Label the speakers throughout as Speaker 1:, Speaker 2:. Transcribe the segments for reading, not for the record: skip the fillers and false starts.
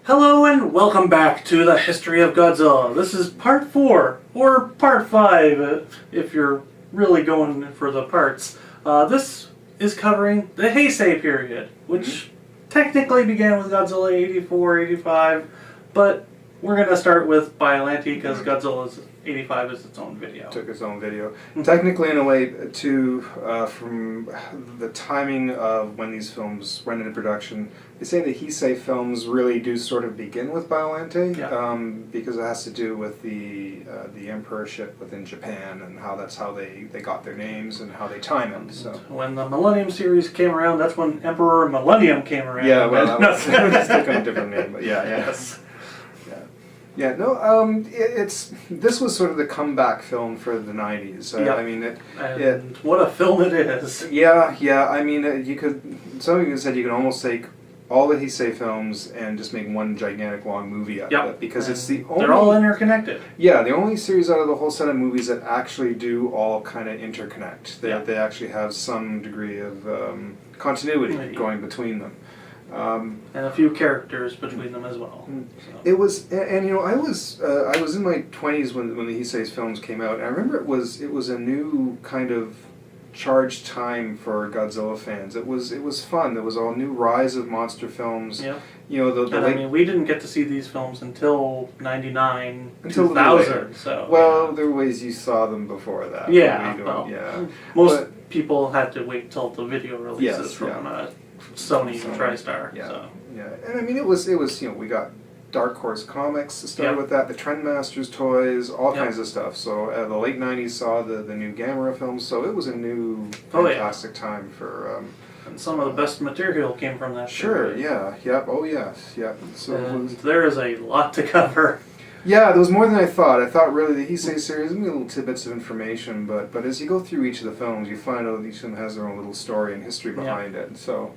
Speaker 1: Hello and welcome back to the History of Godzilla. This is part 4, or part 5 if you're really going for the parts. This is covering the Heisei period, which technically began with Godzilla 84, 85, but we're going to start with Biollante because Godzilla 85 is its own video.
Speaker 2: Took its own video. Technically, in a way, too, from the timing of when these films went into production, they say the Heisei films really do sort of begin with Biollante, because it has to do with the emperorship within Japan and that's how they got their names and how they time it. So
Speaker 1: when the Millennium series came around, that's when Emperor Millennium came around.
Speaker 2: Yeah, well, that was taking a different name, but yeah.
Speaker 1: Yes.
Speaker 2: Yeah, no, this was sort of the comeback film for the 90s. I mean,
Speaker 1: what a film it is.
Speaker 2: Yeah, I mean, some of you said you could almost take all the Heisei films and just make one gigantic long movie out of it, because it's the only...
Speaker 1: They're all interconnected.
Speaker 2: Yeah, the only series out of the whole set of movies that actually do all kind of interconnect. They actually have some degree of continuity going between them.
Speaker 1: And a few characters between them as well. So.
Speaker 2: It was, and you know, I was in my 20s when the Heisei films came out, and I remember it was a new kind of charged time for Godzilla fans. It was fun. There was a new rise of monster films.
Speaker 1: Yeah.
Speaker 2: You know,
Speaker 1: I mean, we didn't get to see these films until 99,
Speaker 2: until
Speaker 1: 2000. So
Speaker 2: well, there were ways you saw them before that.
Speaker 1: Yeah. Most people had to wait till the video releases from Sony and TriStar.
Speaker 2: Yeah,
Speaker 1: so.
Speaker 2: yeah, and I mean it was you know, we got Dark Horse Comics to start with that, the Trendmasters toys, all kinds of stuff. So the late 90s saw the new Gamera films, so it was a new fantastic time for.
Speaker 1: And some of the best material came from that.
Speaker 2: Sure,
Speaker 1: period.
Speaker 2: oh yes, yeah. So
Speaker 1: there is a lot to cover.
Speaker 2: Yeah, there was more than I thought. I thought really the Heisei series, little tidbits of information, but as you go through each of the films, you find out each of them has their own little story and history behind it. So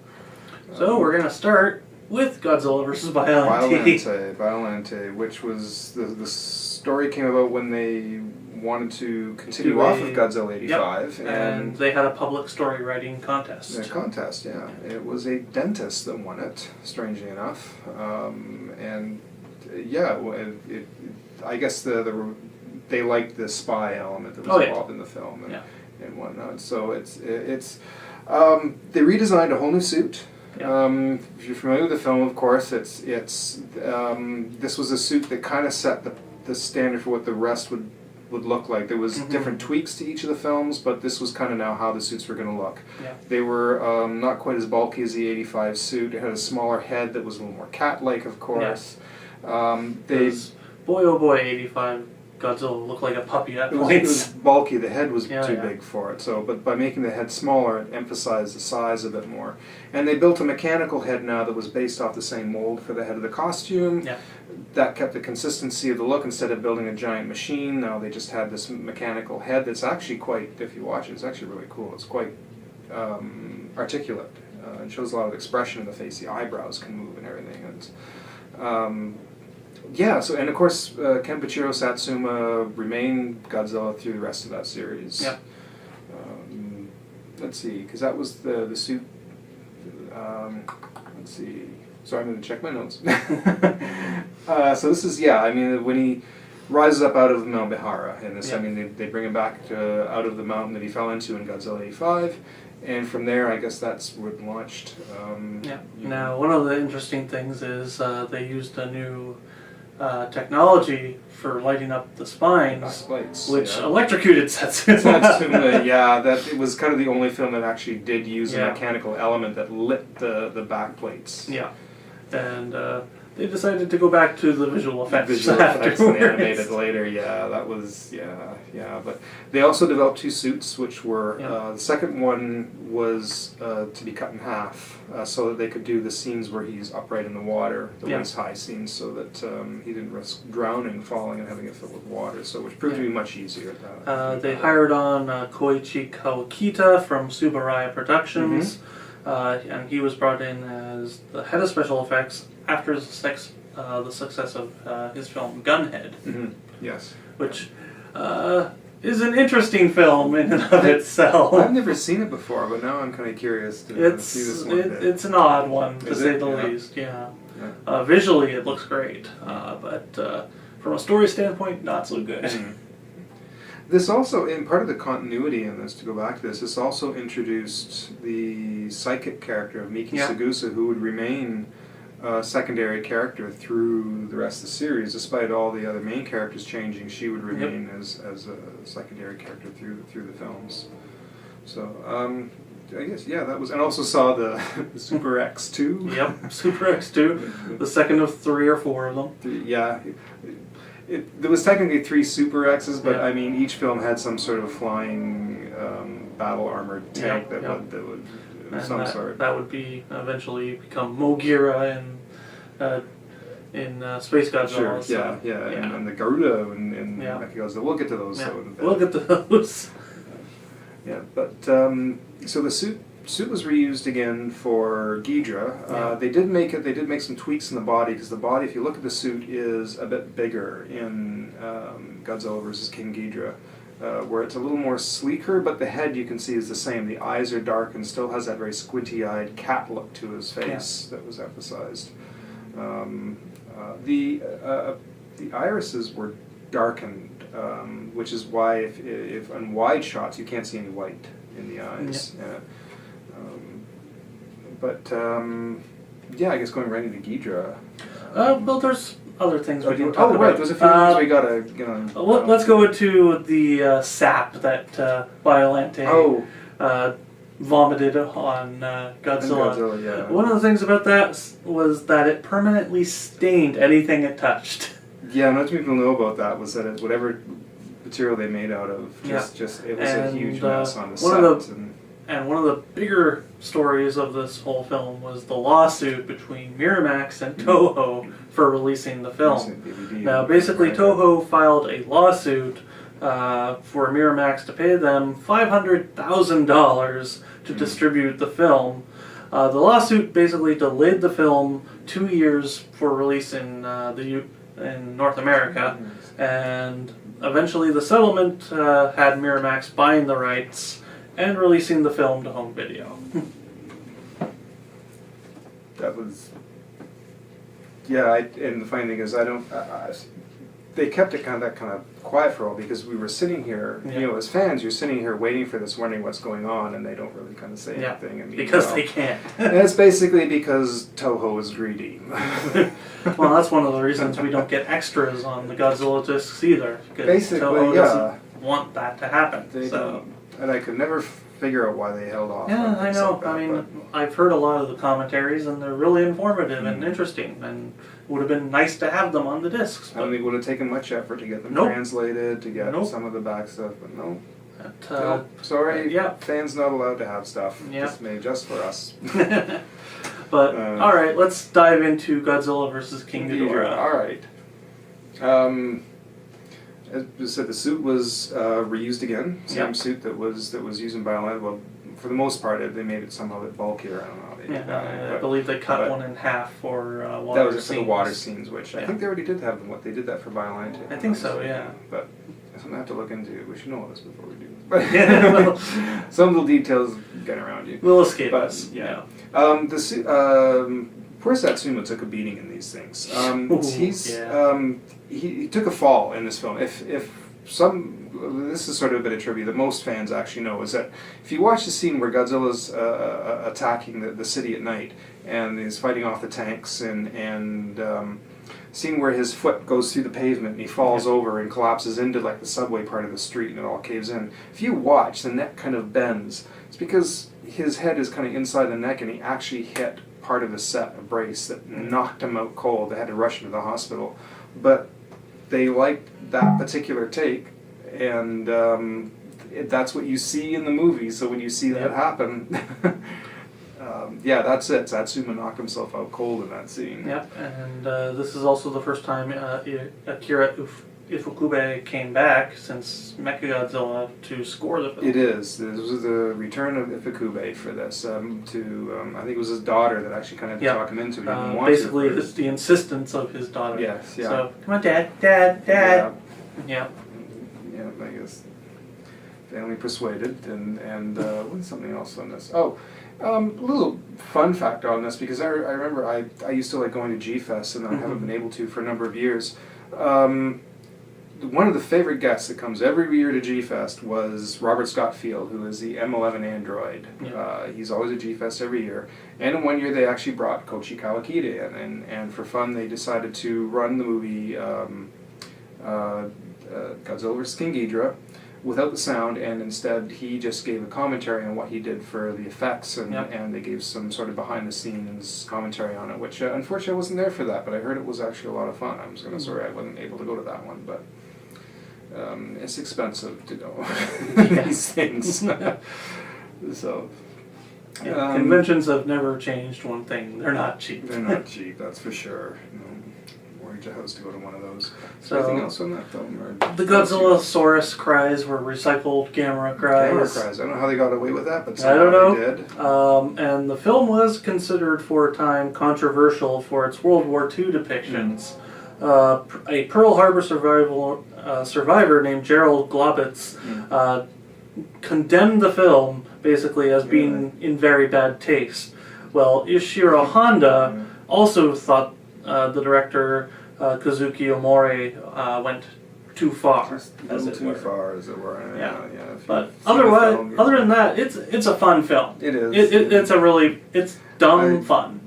Speaker 1: we're going to start with Godzilla vs. Biollante.
Speaker 2: Biollante, which was the story came about when they wanted to continue off of Godzilla 85.
Speaker 1: And they had a public story writing contest.
Speaker 2: A contest, yeah. It was a dentist that won it, strangely enough. I guess they liked the spy element that was involved in the film and whatnot. So it's they redesigned a whole new suit. If you're familiar with the film, of course, this was a suit that kind of set the standard for what the rest would look like. There was different tweaks to each of the films, but this was kind of now how the suits were going to look. Yeah. They were not quite as bulky as the 85 suit. It had a smaller head that was a little more cat-like, of course.
Speaker 1: Boy, oh boy, 85 Godzilla looked like a puppy at points.
Speaker 2: It was bulky. The head was too big for it. So, but by making the head smaller, it emphasized the size a bit more. And they built a mechanical head now that was based off the same mold for the head of the costume. Yeah. That kept the consistency of the look instead of building a giant machine. Now they just had this mechanical head that's actually quite, if you watch it, it's actually really cool. It's quite articulate. It shows a lot of expression in the face. The eyebrows can move and everything. And so and of course, Kenpachiro Satsuma remained Godzilla through the rest of that series. Yeah. Let's see, because that was the suit. Let's see. Sorry, I'm going to check my notes. So this is, I mean, when he rises up out of Mount Bihara in this, I mean, they bring him back out of the mountain that he fell into in Godzilla 85. And from there, I guess that's what launched.
Speaker 1: Now, one of the interesting things is they used a new technology for lighting up the spines, which electrocuted Satsuma.
Speaker 2: That it was kind of the only film that actually did use a mechanical element that lit the back plates. Yeah, and they decided to go back to the visual effects and animate it later. Yeah, that was But they also developed two suits, which were the second one was to be cut in half, so that they could do the scenes where he's upright in the water, the waist high scenes, so that he didn't risk drowning, falling, and having it filled with water. So which proved to be much easier.
Speaker 1: They hired on Koichi Kawakita from Subaraya Productions. And he was brought in as the head of special effects after the success of his film Gunhead.
Speaker 2: Yes.
Speaker 1: Which is an interesting film in and of itself.
Speaker 2: I've never seen it before, but now I'm kind of curious to see this one.
Speaker 1: It's an odd one, to say the least, Visually, it looks great, but from a story standpoint, not so good.
Speaker 2: Mm. This also, in part of the continuity in this, to go back to this also introduced the psychic character of Miki Sagusa, who would remain a secondary character through the rest of the series. Despite all the other main characters changing, she would remain as a secondary character through the films. So, I guess, that was... And also saw the Super X2.
Speaker 1: Yep, Super X2, the second of 3 or 4 of them.
Speaker 2: Yeah. There was technically 3 Super X's, but I mean, each film had some sort of flying battle armored tank that would some sort.
Speaker 1: That would be eventually become Mogira in SpaceGodzilla.
Speaker 2: Sure.
Speaker 1: So,
Speaker 2: and the Garuda in Mechagodzilla. We'll get to those.
Speaker 1: Yeah. We'll get to those.
Speaker 2: Yeah, but so the suit was reused again for Ghidorah. They did make some tweaks in the body, because the body, if you look at the suit, is a bit bigger in Godzilla vs King Ghidorah, where it's a little more sleeker, but the head, you can see, is the same. The eyes are dark and still has that very squinty-eyed cat look to his face that was emphasized. The irises were darkened, which is why if on wide shots you can't see any white in the eyes. I guess going right into Ghidorah.
Speaker 1: Well, there's other things we can talk about.
Speaker 2: Oh, right, there's a few things we gotta...
Speaker 1: let's go into the sap that Biollante vomited on Godzilla. One of the things about that was that it permanently stained anything it touched.
Speaker 2: Yeah, not too many people know about that, was that whatever material they made out of, it was a huge mess on the set.
Speaker 1: And one of the bigger stories of this whole film was the lawsuit between Miramax and Toho for releasing the film. Now, basically, Toho filed a lawsuit for Miramax to pay them $500,000 to distribute the film. The lawsuit basically delayed the film 2 years for release in North America, and eventually the settlement had Miramax buying the rights and releasing the film to home video.
Speaker 2: That was... and the funny thing is, they kept it kind of quiet for a while, because we were sitting here, as fans, you're sitting here waiting for this, wondering what's going on, and they don't really kind of say anything. I mean,
Speaker 1: because they can't.
Speaker 2: And it's basically because Toho is greedy.
Speaker 1: Well, that's one of the reasons we don't get extras on the Godzilla discs either, because
Speaker 2: basically,
Speaker 1: Toho doesn't want that to happen.
Speaker 2: They don't. And I could never figure out why they held off.
Speaker 1: Yeah, I know.
Speaker 2: Like that,
Speaker 1: I mean, I've heard a lot of the commentaries, and they're really informative and interesting, and it would have been nice to have them on the discs.
Speaker 2: I don't think it would have taken much effort to get them translated, to get some of the back stuff, but no. Sorry, fans not allowed to have stuff. It's made just for us.
Speaker 1: But, alright, let's dive into Godzilla vs. King Ghidorah.
Speaker 2: Alright. As I said, the suit was reused again. Same suit that was used in Biollante. Well, for the most part, they made it somehow a bit bulkier. I don't know how they did that.
Speaker 1: I believe they cut one in half for water scenes.
Speaker 2: That was for the water scenes, which I think they already did have them. They did that for Biollante.
Speaker 1: I think so, yeah.
Speaker 2: But that's something I have to look into. We should know all this before we do. But some little details get around you.
Speaker 1: We'll escape us.
Speaker 2: The suit... Poor Satsuma took a beating in these things. He took a fall in this film. This is sort of a bit of trivia that most fans actually know, is that if you watch the scene where Godzilla's attacking the city at night and he's fighting off the tanks, and scene where his foot goes through the pavement and he falls over and collapses into like the subway part of the street and it all caves in. If you watch, the neck kind of bends. It's because his head is kind of inside the neck, and he actually hit part of the set, a brace that knocked him out cold. They had to rush him to the hospital, but they liked that particular take, and that's what you see in the movie. So when you see that happen, that's it. Satsuma knocked himself out cold in that scene.
Speaker 1: Yep, and this is also the first time Akira Ifukube came back since Mechagodzilla to score the film.
Speaker 2: It is. This was the return of Ifukube for this. I think it was his daughter that actually kind of talked him into it.
Speaker 1: Basically, it's the insistence of his daughter.
Speaker 2: Yes,
Speaker 1: So, come on, Dad. Yeah.
Speaker 2: Yeah, I guess. family persuaded, and what's something else on this? Oh, a little fun fact on this, because I remember I used to like going to G-Fest, and I haven't been able to for a number of years. One of the favorite guests that comes every year to G-Fest was Robert Scott Field, who is the M11 android. Yeah. He's always at G-Fest every year. And in one year they actually brought Koichi Kawakita in, and for fun they decided to run the movie Godzilla vs King Ghidorah without the sound, and instead he just gave a commentary on what he did for the effects, and they gave some sort of behind-the-scenes commentary on it, which unfortunately I wasn't there for that, but I heard it was actually a lot of fun. I'm just sorry I wasn't able to go to that one, but it's expensive to go these things. So
Speaker 1: conventions have never changed one thing: they're not cheap.
Speaker 2: They're not cheap, that's for sure. Mortgage a house to go to one of those.
Speaker 1: So,
Speaker 2: anything else on that film?
Speaker 1: The Godzillasaurus cries were recycled Gamera cries.
Speaker 2: Gamera cries. I don't know how they got away with that, but
Speaker 1: I don't know.
Speaker 2: They did.
Speaker 1: And the film was considered for a time controversial for its World War II depictions. A Pearl Harbor survivor named Gerald Globitz condemned the film basically as being in very bad taste. Well, Ishiro Honda also thought the director Kazuki Omori went too far.
Speaker 2: Just a little too far, as it were.
Speaker 1: Yeah. But other than that, it's a fun film.
Speaker 2: It is.
Speaker 1: It's dumb fun.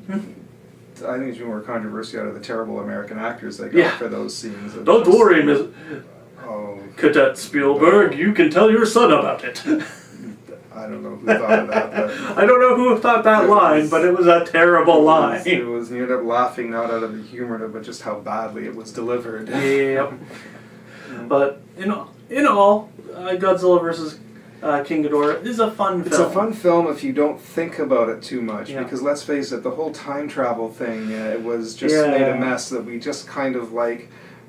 Speaker 2: I think it's more controversy out of the terrible American actors they got for those scenes.
Speaker 1: Don't worry, Miss Cadet Spielberg. You can tell your son about it.
Speaker 2: I don't know who thought of that. But
Speaker 1: I don't know who thought that line, but it was a terrible line.
Speaker 2: It was. You ended up laughing not out of the humor, but just how badly it was delivered.
Speaker 1: Yep. But in all, Godzilla vs. King Ghidorah is a fun film.
Speaker 2: It's a fun film if you don't think about it too much, because let's face it, the whole time travel thing, it was just made a mess that we just kind of like,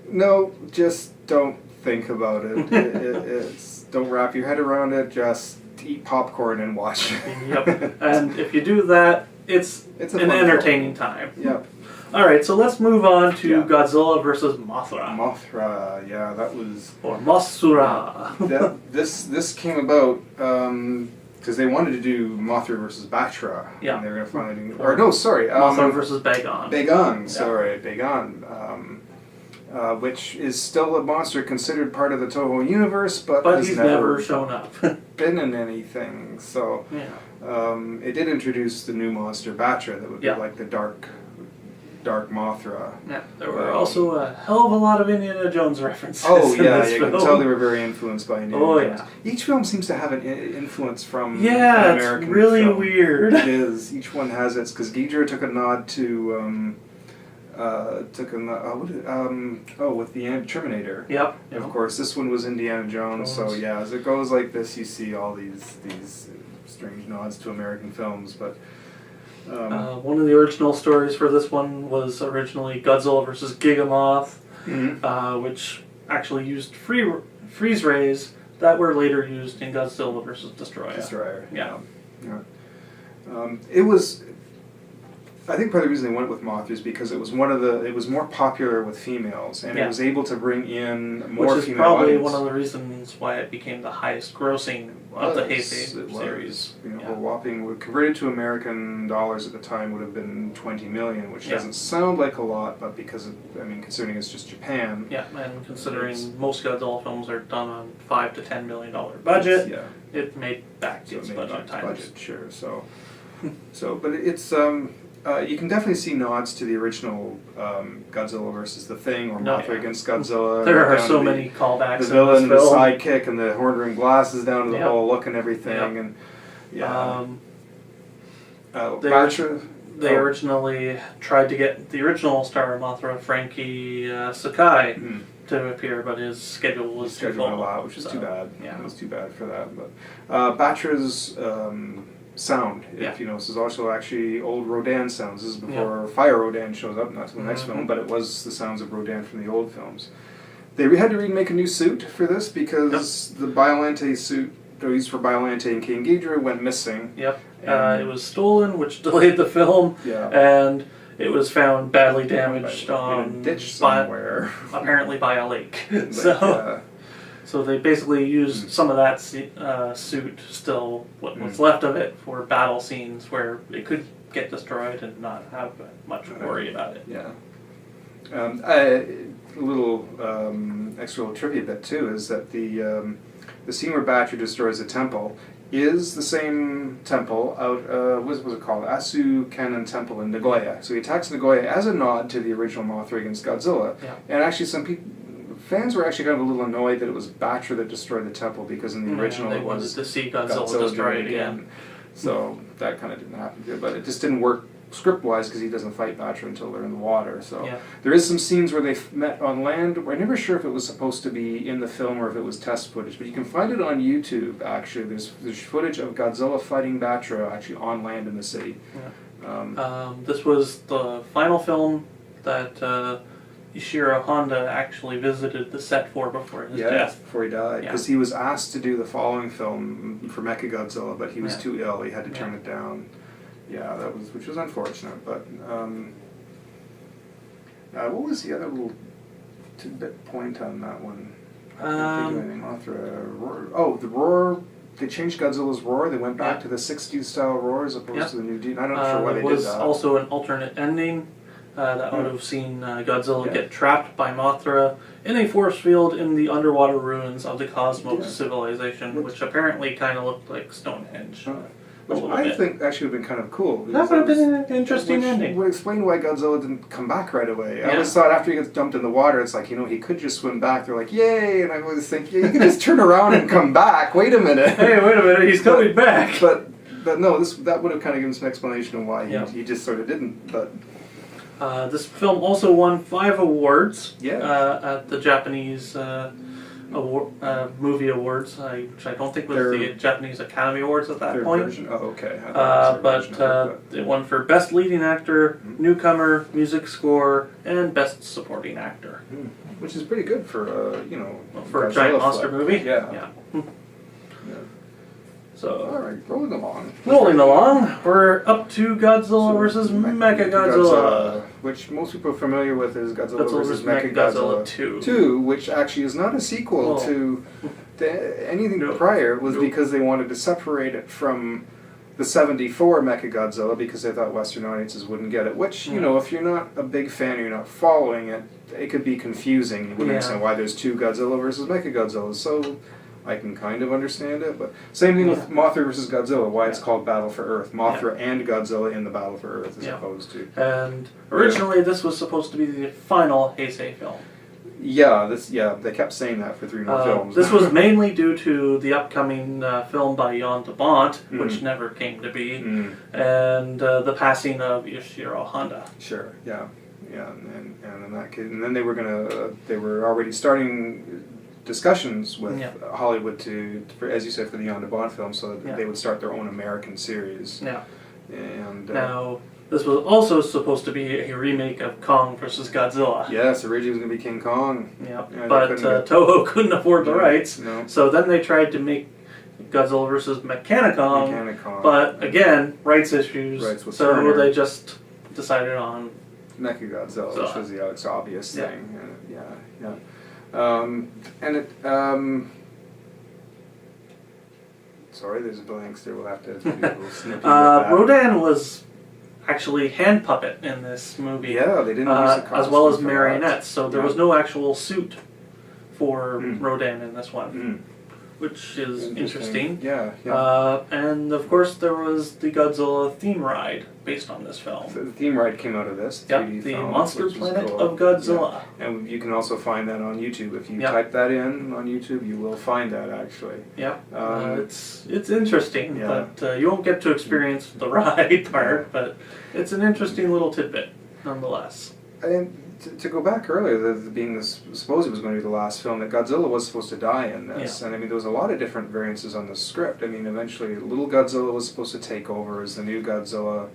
Speaker 2: no, just don't think about it. It's don't wrap your head around it, just eat popcorn and watch it.
Speaker 1: Yep. And if you do that, it's an entertaining time.
Speaker 2: Yep.
Speaker 1: Alright, so let's move on to Godzilla vs. Mothra.
Speaker 2: Mothra, yeah, that was...
Speaker 1: Or Mothra.
Speaker 2: This came about because they wanted to do Mothra vs. Batra.
Speaker 1: Yeah.
Speaker 2: And they were going to finally do... Or no, sorry.
Speaker 1: Mothra vs. Bagon.
Speaker 2: Bagon, sorry, Bagon. Which is still a monster considered part of the Toho universe, but
Speaker 1: he's never shown up.
Speaker 2: been in anything. So it did introduce the new monster Batra that would be like the dark Mothra.
Speaker 1: Yeah, there were also a hell of a lot of Indiana Jones references.
Speaker 2: Oh
Speaker 1: in
Speaker 2: yeah,
Speaker 1: this
Speaker 2: you
Speaker 1: film.
Speaker 2: can tell they were very influenced by Indiana Jones.
Speaker 1: Yeah.
Speaker 2: Each film seems to have an influence from an
Speaker 1: American
Speaker 2: American
Speaker 1: it's really
Speaker 2: film.
Speaker 1: weird.
Speaker 2: It is. Each one has its, because Ghidorah took a nod to with the Terminator.
Speaker 1: Yep.
Speaker 2: Of course, this one was Indiana Jones. So yeah, as it goes like this, you see all these strange nods to American films, but.
Speaker 1: One of the original stories for this one was originally Godzilla vs. Gigamoth, which actually used freeze rays that were later used in Godzilla vs. Destroyah.
Speaker 2: Yeah. It was. I think part of the reason they went with Mothra is because it was it was more popular with females, and it was able to bring in more female
Speaker 1: Which is probably
Speaker 2: audience.
Speaker 1: one of the reasons why it became the highest grossing of the Heisei series.
Speaker 2: A whopping, converted to American dollars at the time, would have been 20 million, which doesn't sound like a lot, but because considering it's just Japan.
Speaker 1: Yeah, and considering most Godzilla films are done on $5 to $10 million budget, it made back its budget.
Speaker 2: Sure. But it's you can definitely see nods to the original Godzilla versus the Thing, or Mothra against Godzilla.
Speaker 1: There are so many callbacks.
Speaker 2: The villain, the sidekick, and the horn-rimmed glasses down to the whole look and everything, and
Speaker 1: they originally tried to get the original star of Mothra, Frankie Sakai, to appear, but his schedule was too full,
Speaker 2: which is too bad.
Speaker 1: Yeah.
Speaker 2: It was too bad for that. But Batra's sound, if you know, this is also actually old Rodan sounds. This is before Fire Rodan shows up, not to the next film, but it was the sounds of Rodan from the old films. They had to remake a new suit for this because the Biollante suit used for Biollante and King Ghidorah went missing. Yep.
Speaker 1: It was stolen, which delayed the film, and it was found badly damaged
Speaker 2: in a ditch somewhere.
Speaker 1: apparently by a lake. So they basically used some of that suit, still what's left of it, for battle scenes where it could get destroyed and not have much worry about it.
Speaker 2: Yeah. A little extra little trivia bit too is that the scene where Batra destroys the temple is the same temple out, what was it called? Asu Kanon Temple in Nagoya. So he attacks Nagoya as a nod to the original Mothra against Godzilla.
Speaker 1: Yeah.
Speaker 2: And actually fans were actually kind of a little annoyed that it was Batra that destroyed the temple, because in the original
Speaker 1: they
Speaker 2: it
Speaker 1: wanted
Speaker 2: was
Speaker 1: to see Godzilla destroy it again.
Speaker 2: So that kind of didn't happen. But it just didn't work script-wise because he doesn't fight Batra until they're in the water. So there is some scenes where they met on land. I'm never sure if it was supposed to be in the film or if it was test footage, but you can find it on YouTube. Actually, there's footage of Godzilla fighting Batra actually on land in the city.
Speaker 1: Yeah. This was the final film that Ishiro Honda actually visited the set for before his death.
Speaker 2: Before he died, because he was asked to do the following film for Mechagodzilla, but he was too ill. He had to turn it down. Yeah, which was unfortunate. But what was the other little tidbit point on that one? I think Mothra. The roar. They changed Godzilla's roar. They went back to the '60s style roar as opposed to the new. I'm not sure why they did that.
Speaker 1: There was also an alternate ending that would have seen Godzilla get trapped by Mothra in a force field in the underwater ruins of the Cosmos civilization, which apparently kind of looked like Stonehenge.
Speaker 2: Which I think actually would have been kind of cool.
Speaker 1: That would have been an interesting ending.
Speaker 2: Would explain why Godzilla didn't come back right away. I always thought after he gets dumped in the water, it's like, he could just swim back. They're like, yay! And I always think, you can just turn around and come back. Wait a minute.
Speaker 1: Hey, wait a minute, he's coming back.
Speaker 2: But no, that would have kind of given some explanation of why he just sort of didn't. But
Speaker 1: this film also won 5 awards at the Japanese movie awards, which I don't think was the Japanese Academy Awards at that point.
Speaker 2: Version? Oh, okay.
Speaker 1: But it won for Best Leading Actor, Newcomer, Music Score, and Best Supporting Actor.
Speaker 2: Which is pretty good for
Speaker 1: for a giant monster movie.
Speaker 2: Yeah.
Speaker 1: So,
Speaker 2: all right, rolling along.
Speaker 1: We're up to Godzilla vs Mechagodzilla,
Speaker 2: which most people are familiar with as Godzilla vs Mechagodzilla
Speaker 1: 2,
Speaker 2: which actually is not a sequel to anything prior. It was because they wanted to separate it from the '74 Mechagodzilla because they thought Western audiences wouldn't get it. Which if you're not a big fan or you're not following it, it could be confusing. You wouldn't understand why there's 2 Godzilla vs Mechagodzillas. So I can kind of understand it, but same thing with Mothra vs. Godzilla, why it's called Battle for Earth. Mothra and Godzilla in the Battle for Earth as opposed to...
Speaker 1: And originally this was supposed to be the final Heisei film.
Speaker 2: They kept saying that for 3 more films.
Speaker 1: This was mainly due to the upcoming film by Jan de Bont, which never came to be, and the passing of Ishiro Honda.
Speaker 2: Sure, and in that case, and then they were already starting discussions with Hollywood for, as you said, for the Jan de Bont film, so that they would start their own American series. And
Speaker 1: now, this was also supposed to be a remake of Kong vs. Godzilla.
Speaker 2: Yes, originally it was going to be King Kong.
Speaker 1: But Toho couldn't afford the rights, so then they tried to make Godzilla vs. Mechanicon, but again, rights issues, so they just decided on
Speaker 2: Mechagodzilla, which was the obvious thing. Sorry, there's blanks there. We'll have to do a little snippet.
Speaker 1: Rodan was actually hand puppet in this movie.
Speaker 2: Yeah, they didn't use the costume
Speaker 1: as well as marionettes, so there was no actual suit for Rodan in this one, which is interesting. And of course, there was the Godzilla theme ride based on this film.
Speaker 2: So the theme ride came out of this 3D
Speaker 1: the
Speaker 2: film,
Speaker 1: Monster Planet of Godzilla.
Speaker 2: And you can also find that on YouTube. If you type that in on YouTube, you will find that actually.
Speaker 1: It's interesting, but you won't get to experience the ride part, but it's an interesting little tidbit nonetheless.
Speaker 2: And to go back earlier, suppose it was going to be the last film, that Godzilla was supposed to die in this. And I mean, there was a lot of different variances on the script. I mean, eventually, little Godzilla was supposed to take over as the new Godzilla.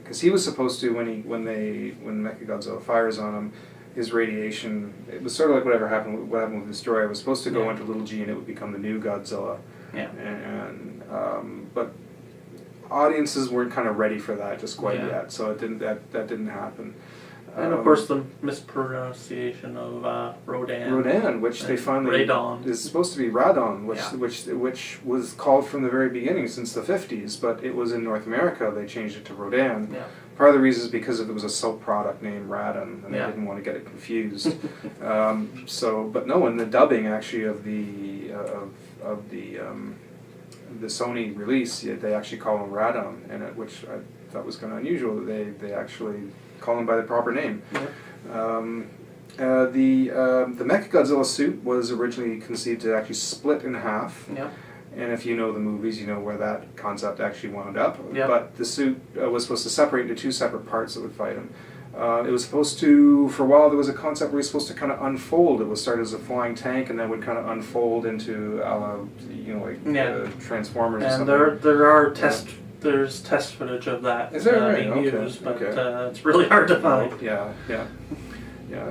Speaker 2: Because he was supposed to, when Mechagodzilla fires on him, his radiation, it was sort of like what happened with Destroyah. It was supposed to go into little G and it would become the new Godzilla. But audiences weren't kind of ready for that just quite yet, so that didn't happen.
Speaker 1: And of course the mispronunciation of Rodan.
Speaker 2: Rodan, which they finally
Speaker 1: Radon.
Speaker 2: is supposed to be Radon, which was called from the very beginning since the 50s, but it was in North America they changed it to Rodan.
Speaker 1: Yeah.
Speaker 2: Part of the reason is because there was a soap product named Radon, and they didn't want to get it confused. But no, in the dubbing actually of the Sony release, they actually call him Radon, which I thought was kind of unusual. They actually call him by the proper name.
Speaker 1: Yeah.
Speaker 2: The Mechagodzilla suit was originally conceived to actually split in half.
Speaker 1: Yeah.
Speaker 2: And if you know the movies, you know where that concept actually wound up.
Speaker 1: Yep.
Speaker 2: But the suit was supposed to separate into two separate parts that would fight him. It was supposed to, for a while, there was a concept where it was supposed to kind of unfold. It would start as a flying tank and then would kind of unfold into, Transformers.
Speaker 1: And
Speaker 2: or something.
Speaker 1: there are there's test footage of that.
Speaker 2: Is that right?
Speaker 1: Being used, but it's really hard to find.
Speaker 2: Yeah.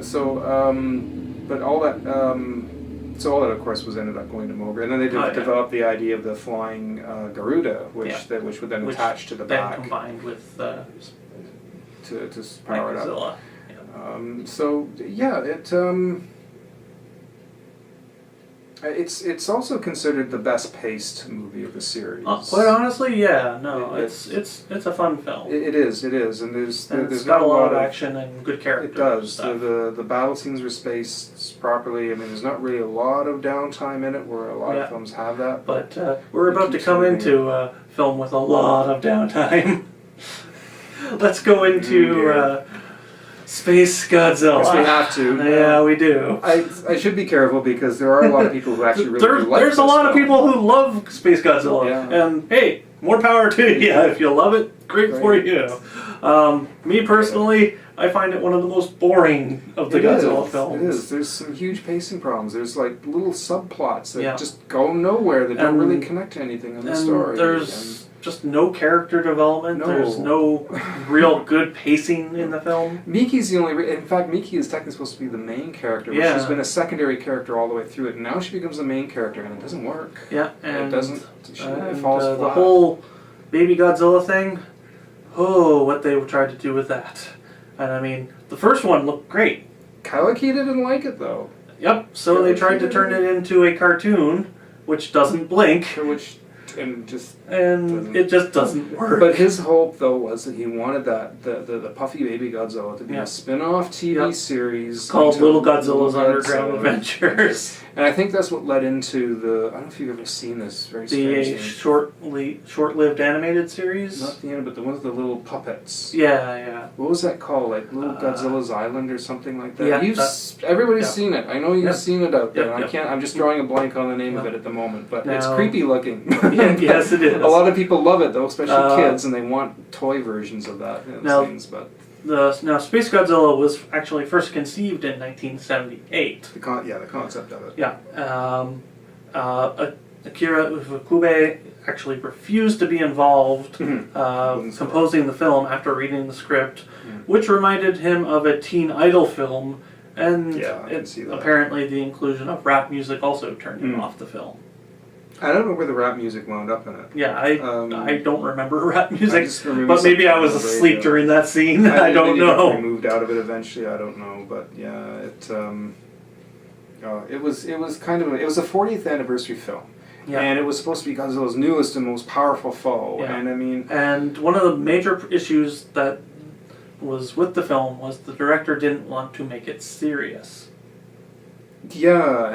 Speaker 2: So, but all that. So all that, of course, was ended up going to Mogra, and then they developed the idea of the flying Garuda, which would then attach to the back,
Speaker 1: combined with
Speaker 2: to power it up. It's also considered the best paced movie of the series.
Speaker 1: Quite honestly, it's a fun film.
Speaker 2: It is, and there's
Speaker 1: got a lot of action and good characters.
Speaker 2: It does. The battle scenes were spaced properly. I mean, there's not really a lot of downtime in it, where a lot of films have that.
Speaker 1: But we're about to come into a film with a lot of downtime. Let's go into SpaceGodzilla.
Speaker 2: Yes, we have to.
Speaker 1: Yeah, we do.
Speaker 2: I should be careful because there are a lot of people who actually really like
Speaker 1: There's a lot of people who love SpaceGodzilla.
Speaker 2: Yeah.
Speaker 1: And hey, more power to you. If you love it, great for you. Me personally, I find it one of the most boring of the Godzilla films.
Speaker 2: It is. There's some huge pacing problems. There's like little subplots that just go nowhere. That don't really connect to anything in the story.
Speaker 1: There's just no character development. No. There's no real good pacing in the film.
Speaker 2: Miki's the only... In fact, Miki is technically supposed to be the main character, but she's been a secondary character all the way through it. And now she becomes the main character, and it doesn't work.
Speaker 1: Yeah, and
Speaker 2: it doesn't... It falls flat.
Speaker 1: The whole Baby Godzilla thing, what they tried to do with that. And I mean, the first one looked great.
Speaker 2: Kawaki didn't like it, though.
Speaker 1: Yep, so they tried to turn it into a cartoon, which doesn't blink. And it just doesn't work.
Speaker 2: But his hope, though, was that he wanted the puffy baby Godzilla to be a spin-off TV series
Speaker 1: called Little Godzilla's Underground Adventures.
Speaker 2: And I think that's what led into the... I don't know if you've ever seen this very strange
Speaker 1: thing. Short-lived animated series?
Speaker 2: Not the end, but the one with the little puppets.
Speaker 1: Yeah.
Speaker 2: What was that called? Like Little Godzilla's Island or something like that?
Speaker 1: Yeah.
Speaker 2: Everybody's seen it. I know you've seen it out there. I'm just drawing a blank on the name of it at the moment, but it's creepy looking.
Speaker 1: Yes, it is.
Speaker 2: A lot of people love it, though, especially kids, and they want toy versions of that. Now,
Speaker 1: SpaceGodzilla was actually first conceived in 1978.
Speaker 2: The concept of it.
Speaker 1: Yeah. Akira Ufukube actually refused to be involved composing the film after reading the script, which reminded him of a teen idol film, and apparently the inclusion of rap music also turned him off the film.
Speaker 2: I don't know where the rap music wound up in it.
Speaker 1: Yeah, I don't remember rap music, but maybe I was asleep during that scene. I don't know.
Speaker 2: They moved out of it eventually. I don't know, but yeah, it was kind of it was a 40th anniversary film. Yeah. And it was supposed to be Godzilla's newest and most powerful foe. Yeah. And I mean,
Speaker 1: and one of the major issues that was with the film was the director didn't want to make it serious.
Speaker 2: Yeah,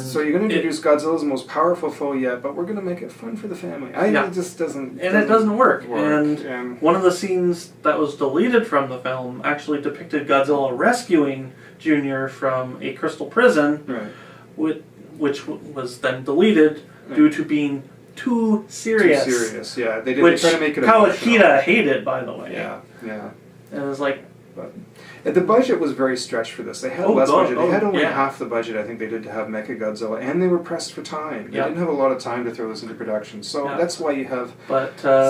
Speaker 2: so you're going to introduce Godzilla's most powerful foe yet, but we're going to make it fun for the family. It just doesn't... And it
Speaker 1: doesn't work. And one of the scenes that was deleted from the film actually depicted Godzilla rescuing Junior from a crystal prison, which was then deleted due to being too serious.
Speaker 2: Too serious, yeah. They
Speaker 1: try
Speaker 2: to make it
Speaker 1: Kawakita hated, by the way.
Speaker 2: Yeah.
Speaker 1: And it was like...
Speaker 2: But the budget was very stretched for this. They had less budget. They had only half the budget, I think, they did to have Mechagodzilla, and they were pressed for time. They didn't have a lot of time to throw this into production. So that's why you have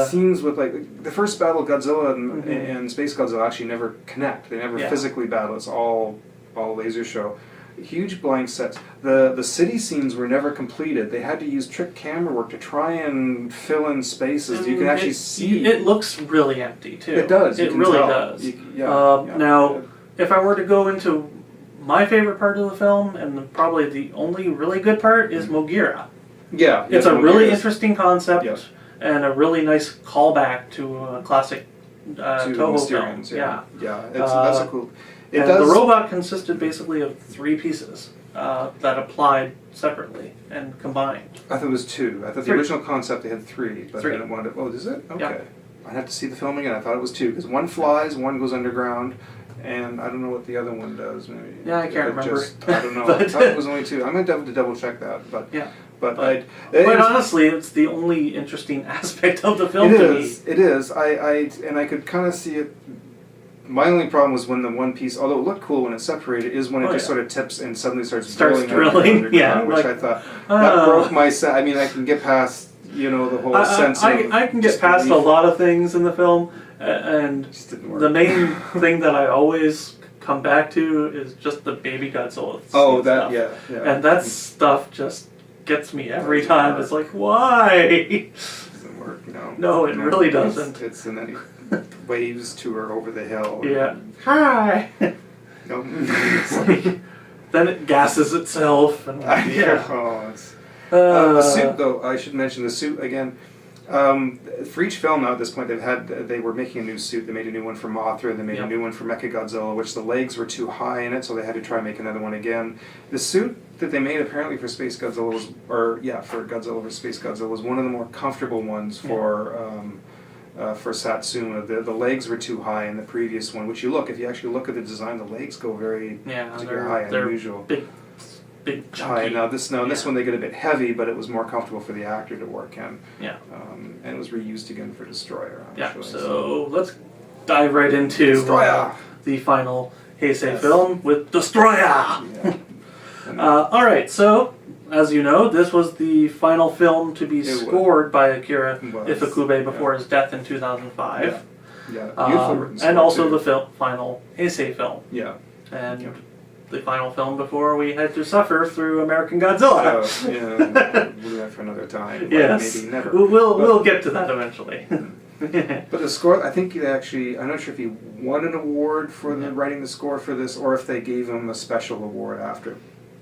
Speaker 2: scenes with, like, the first battle of Godzilla and SpaceGodzilla actually never connect. They never physically battle. It's all laser show. Huge blank sets. The city scenes were never completed. They had to use trick camera work to try and fill in spaces. You can actually see.
Speaker 1: It looks really empty too.
Speaker 2: It does.
Speaker 1: It really does.
Speaker 2: Now,
Speaker 1: if I were to go into my favorite part of the film, and probably the only really good part, is Mogira.
Speaker 2: Yeah.
Speaker 1: It's a really interesting concept,
Speaker 2: yeah.
Speaker 1: and a really nice callback to a classic Toho film.
Speaker 2: Yeah. That's a cool...
Speaker 1: The robot consisted basically of 3 pieces that applied separately and combined.
Speaker 2: I thought it was 2. I thought the original concept they had 3, but then it wound up... Oh, is it? Okay.
Speaker 1: Yeah.
Speaker 2: I'd have to see the film again. I thought it was 2, because one flies, one goes underground, and I don't know what the other one does. Maybe.
Speaker 1: Yeah, I can't remember.
Speaker 2: I don't know. I thought it was only 2. I'm going to have to double check that. But
Speaker 1: yeah.
Speaker 2: But
Speaker 1: honestly, it's the only interesting aspect of the film to me.
Speaker 2: It is. And I could kind of see it. My only problem was when the one piece, although it looked cool when it separated, is when it just sort of tips and suddenly starts drilling.
Speaker 1: Yeah,
Speaker 2: which I thought that broke my sense. I mean, I can get past the whole sense.
Speaker 1: I can get past a lot of things in the film, and the main thing that I always come back to is just the baby Godzilla.
Speaker 2: Stuff. Yeah.
Speaker 1: And that stuff just gets me every time. It's like, why?
Speaker 2: It doesn't work,
Speaker 1: No, it really doesn't.
Speaker 2: It's and then waves to her over the hill.
Speaker 1: Yeah. Hi.
Speaker 2: No.
Speaker 1: Then it gasses itself. And,
Speaker 2: the suit, though, I should mention the suit again. For each film now at this point, they were making a new suit. They made a new one for Mothra. They made a new one for Mechagodzilla, which the legs were too high in it, so they had to try and make another one again. The suit that they made apparently for SpaceGodzilla for Godzilla vs SpaceGodzilla was one of the more comfortable ones for Satsuma. The legs were too high in the previous one, which if you actually look at the design, the legs go very high and unusual. Big chunky. This one they get a bit heavy, but it was more comfortable for the actor to work in.
Speaker 1: Yeah.
Speaker 2: And it was reused again for Destroyer.
Speaker 1: Actually. So let's dive right into the final Heisei film with Destroyah. All right, so as you know, this was the final film to be scored by Akira Ifukube before his death in 2005. And also the final Heisei film.
Speaker 2: Yeah.
Speaker 1: And the final film before we had to suffer through American Godzilla.
Speaker 2: We'll do that for another time.
Speaker 1: Yes.
Speaker 2: Maybe never.
Speaker 1: We'll get to that eventually.
Speaker 2: But the score, I think I'm not sure if he won an award for writing the score for this, or if they gave him a special award after.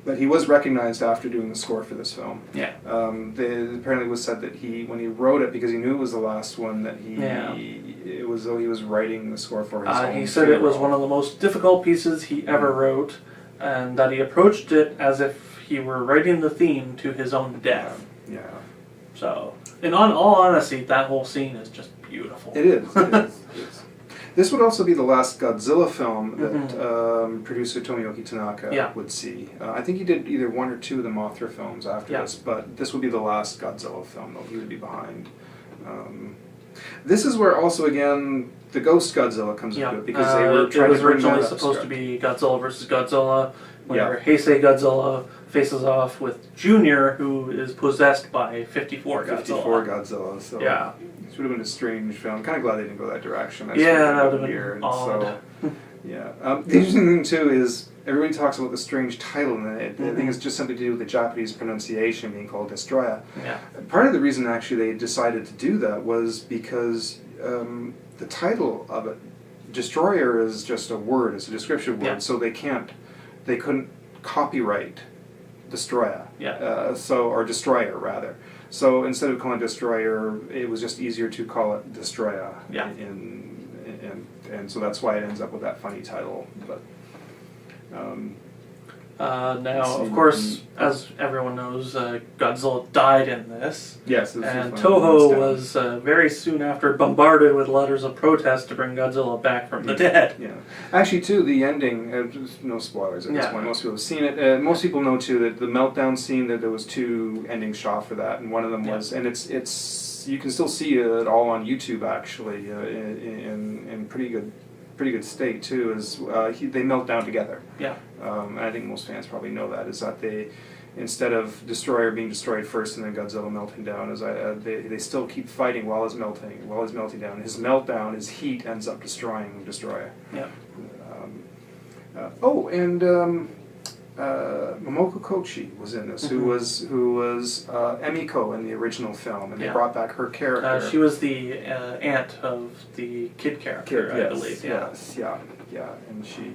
Speaker 2: But he was recognized after doing the score for this film.
Speaker 1: Yeah.
Speaker 2: Apparently it was said that when he wrote it, because he knew it was the last one, that it was though he was writing the score for his own
Speaker 1: He said it was one of the most difficult pieces he ever wrote, and that he approached it as if he were writing the theme to his own death.
Speaker 2: Yeah.
Speaker 1: So, in all honesty, that whole scene is just beautiful.
Speaker 2: It is. This would also be the last Godzilla film that producer Tomoyuki Tanaka would see. I think he did either 1 or 2 of the Mothra films after this, but this would be the last Godzilla film, though. He would be behind. This is where also, again, the Ghost Godzilla comes into it, because they were trying to bring that up.
Speaker 1: It was originally supposed to be Godzilla vs. Godzilla, where Heisei Godzilla faces off with Junior, who is possessed by 54 Godzilla.
Speaker 2: 54 Godzilla, so... Yeah. This would have been a strange film. I'm kind of glad they didn't go that direction.
Speaker 1: That would have been odd.
Speaker 2: The interesting thing, too, is everybody talks about the strange title, and I think it's just something to do with the Japanese pronunciation being called Destroyah.
Speaker 1: Yeah.
Speaker 2: Part of the reason, actually, they decided to do that was because the title of it, Destroyer, is just a word. It's a description word, so they couldn't copyright Destroyah. Or Destroyer, rather. So instead of calling it Destroyer, it was just easier to call it Destroyah.
Speaker 1: Yeah.
Speaker 2: And so that's why it ends up with that funny title. But
Speaker 1: now, of course, as everyone knows, Godzilla died in this.
Speaker 2: Yes.
Speaker 1: And Toho was very soon after bombarded with letters of protest to bring Godzilla back from the dead.
Speaker 2: Yeah. Actually, too, the ending, no spoilers at this point, most people have seen it. Most people know, too, that the meltdown scene, that there was 2 endings shot for that, and one of them was, and it's you can still see it all on YouTube, actually, in pretty good state, too, is they melt down together.
Speaker 1: Yeah.
Speaker 2: And I think most fans probably know that, is that they, instead of Destroyer being destroyed first and then Godzilla melting down, they still keep fighting while he's melting down. His meltdown, his heat, ends up destroying Destroyer.
Speaker 1: Yeah.
Speaker 2: Momoko Kochi was in this, who was Emiko in the original film, and they brought back her character.
Speaker 1: She was the aunt of the kid character, I believe.
Speaker 2: Yes, and she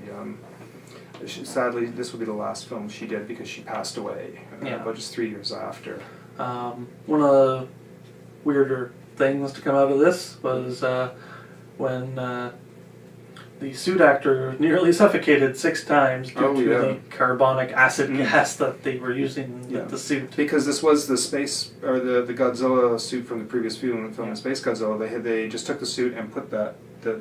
Speaker 2: sadly, this will be the last film she did because she passed away about just 3 years after.
Speaker 1: One of the weirder things to come out of this was when the suit actor nearly suffocated 6 times due to the carbonic acid gas that they were using with the suit.
Speaker 2: Because this was the the Godzilla suit from the previous film, SpaceGodzilla. They just took the suit and put the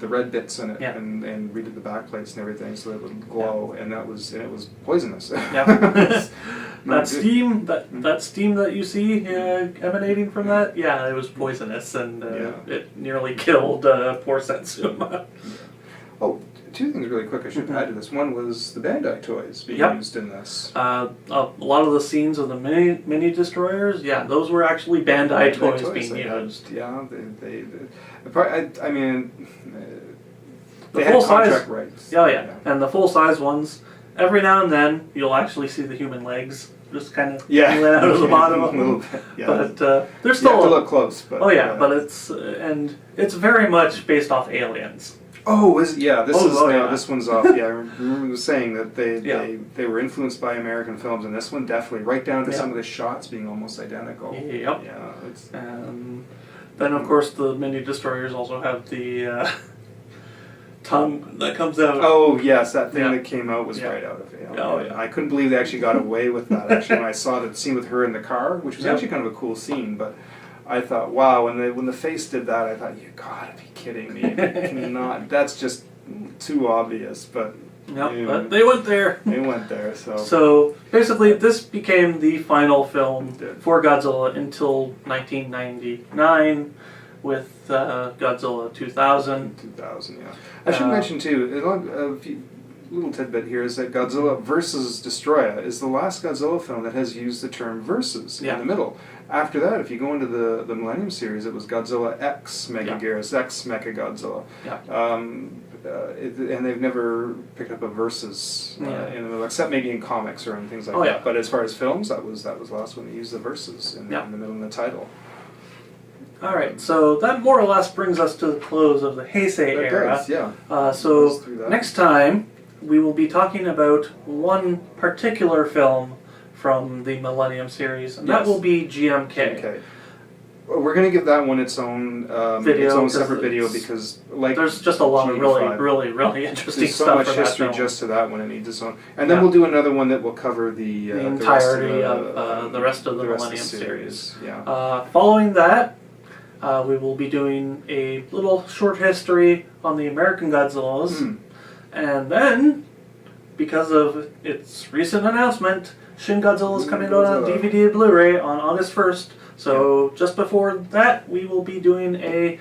Speaker 2: red bits in it and redid the back plates and everything so it would glow, and it was poisonous.
Speaker 1: That steam that you see emanating from that, it was poisonous, and it nearly killed poor Setsuma.
Speaker 2: Oh, 2 things really quick I should add to this. One was the Bandai toys being used in this.
Speaker 1: A lot of the scenes of the mini destroyers, those were actually Bandai toys being used.
Speaker 2: I mean,
Speaker 1: the
Speaker 2: they had contract rights.
Speaker 1: And the full-size ones, every now and then you'll actually see the human legs just kind of hanging out of the bottom of them. But they're still...
Speaker 2: You have to look close. But,
Speaker 1: but it's very much based off Aliens.
Speaker 2: Oh, this one's off. I remember saying that they were influenced by American films, and this one definitely, right down to some of the shots being almost identical.
Speaker 1: Yep. Then of course the mini destroyers also have the tongue that comes out.
Speaker 2: Oh yes, that thing that came out was right out of Alien. I couldn't believe they actually got away with that. Actually, when I saw the scene with her in the car, which was actually kind of a cool scene, but I thought, wow, when the face did that, I thought, you gotta be kidding me. Cannot. That's just too obvious, but...
Speaker 1: but they went there.
Speaker 2: They went there, so...
Speaker 1: So, basically, this became the final film for Godzilla until 1999 with Godzilla 2000.
Speaker 2: 2000, I should mention, too, a little tidbit here is that Godzilla vs Destroyah is the last Godzilla film that has used the term versus in the middle. After that, if you go into the Millennium series, it was Godzilla X Mechagodzilla. And they've never picked up a versus in the middle, except maybe in comics or in things like that. But as far as films, that was the last one they used the versus in the middle of the title.
Speaker 1: Alright, so that more or less brings us to the close of the Heisei era. So next time, we will be talking about one particular film from the Millennium series, and that will be GMK.
Speaker 2: We're going to give that one its own separate video because
Speaker 1: there's just a lot of really interesting stuff.
Speaker 2: There's so much history just to that one; it needs its own. And then we'll do another one that will cover the
Speaker 1: entirety of the rest of the Millennium series. Following that, we will be doing a little short history on the American Godzillas, and then, because of its recent announcement, Shin Godzilla is coming out on DVD and Blu-ray on August 1st. So just before that, we will be doing a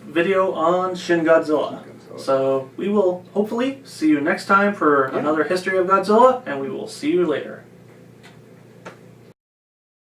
Speaker 1: video on Shin Godzilla. So we will hopefully see you next time for another History of Godzilla, and we will see you later.